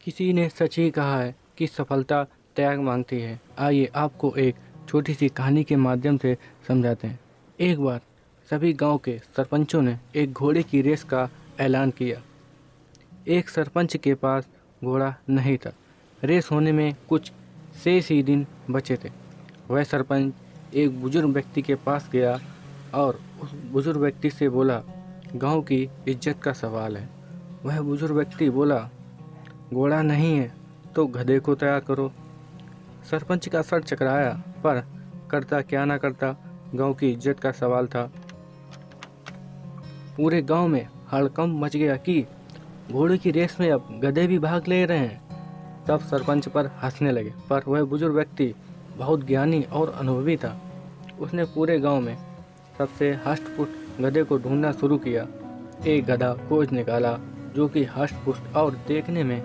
किसी ने सच ही कहा है कि सफलता त्याग मांगती है। आइए आपको एक छोटी सी कहानी के माध्यम से समझाते हैं। एक बार सभी गांव के सरपंचों ने एक घोड़े की रेस का ऐलान किया। एक सरपंच के पास घोड़ा नहीं था। रेस होने में कुछ शेष ही दिन बचे थे। वह सरपंच एक बुजुर्ग व्यक्ति के पास गया और उस बुजुर्ग व्यक्ति से बोला, गांव की इज्जत का सवाल है। वह बुजुर्ग व्यक्ति बोला, घोड़ा नहीं है तो गधे को तैयार करो। सरपंच का सर चकराया, पर करता क्या ना करता, गांव की इज्जत का सवाल था। पूरे गांव में हड़कंप मच गया कि घोड़े की रेस में अब गधे भी भाग ले रहे हैं। सब सरपंच पर हंसने लगे, पर वह बुजुर्ग व्यक्ति बहुत ज्ञानी और अनुभवी था। उसने पूरे गांव में सबसे हष्ट-पुष्ट गधे को ढूंढना शुरू किया। एक गधा खोज निकाला जो कि हष्ट-पुष्ट और देखने में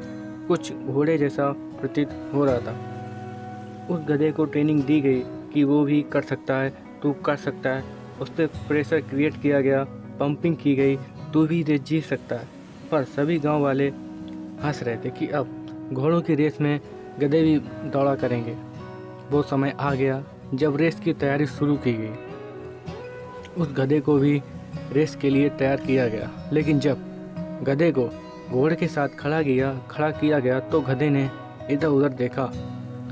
कुछ घोड़े जैसा प्रतीत हो रहा था। उस गधे को ट्रेनिंग दी गई कि वो भी कर सकता है, तू कर सकता है। उस पर प्रेशर क्रिएट किया गया, पंपिंग की गई, तू भी रेस जीत सकता है। पर सभी गांव वाले हंस रहे थे कि अब घोड़ों की रेस में गधे भी दौड़ा करेंगे। वो समय आ गया जब रेस की तैयारी शुरू की गई। उस गधे को भी रेस के लिए तैयार किया गया, लेकिन जब गधे को घोड़े के साथ खड़ा किया गया तो गधे ने इधर उधर देखा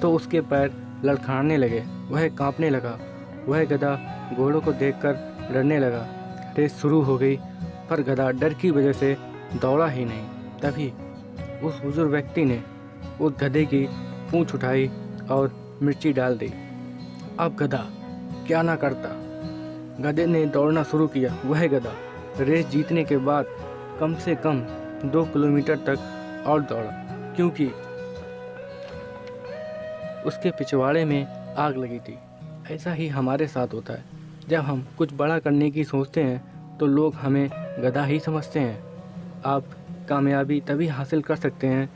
तो उसके पैर लड़खड़ाने लगे, वह कांपने लगा। वह गधा घोड़ों को देखकर डरने लगा। रेस शुरू हो गई, पर गधा डर की वजह से दौड़ा ही नहीं। तभी उस बुजुर्ग व्यक्ति ने उस गधे की पूंछ उठाई और मिर्ची डाल दी। अब गधा क्या ना करता, गधे ने दौड़ना शुरू किया। वह गधा रेस जीतने के बाद कम से कम 2 किलोमीटर तक और दौड़ा, क्योंकि उसके पिछवाड़े में आग लगी थी। ऐसा ही हमारे साथ होता है। जब हम कुछ बड़ा करने की सोचते हैं तो लोग हमें गधा ही समझते हैं। आप कामयाबी तभी हासिल कर सकते हैं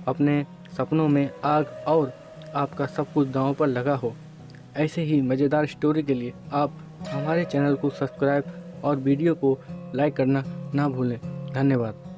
अपने सपनों में आग और आपका सब कुछ दांव पर लगा हो। ऐसे ही मज़ेदार स्टोरी के लिए आप हमारे चैनल को सब्सक्राइब और वीडियो को लाइक करना ना भूलें। धन्यवाद।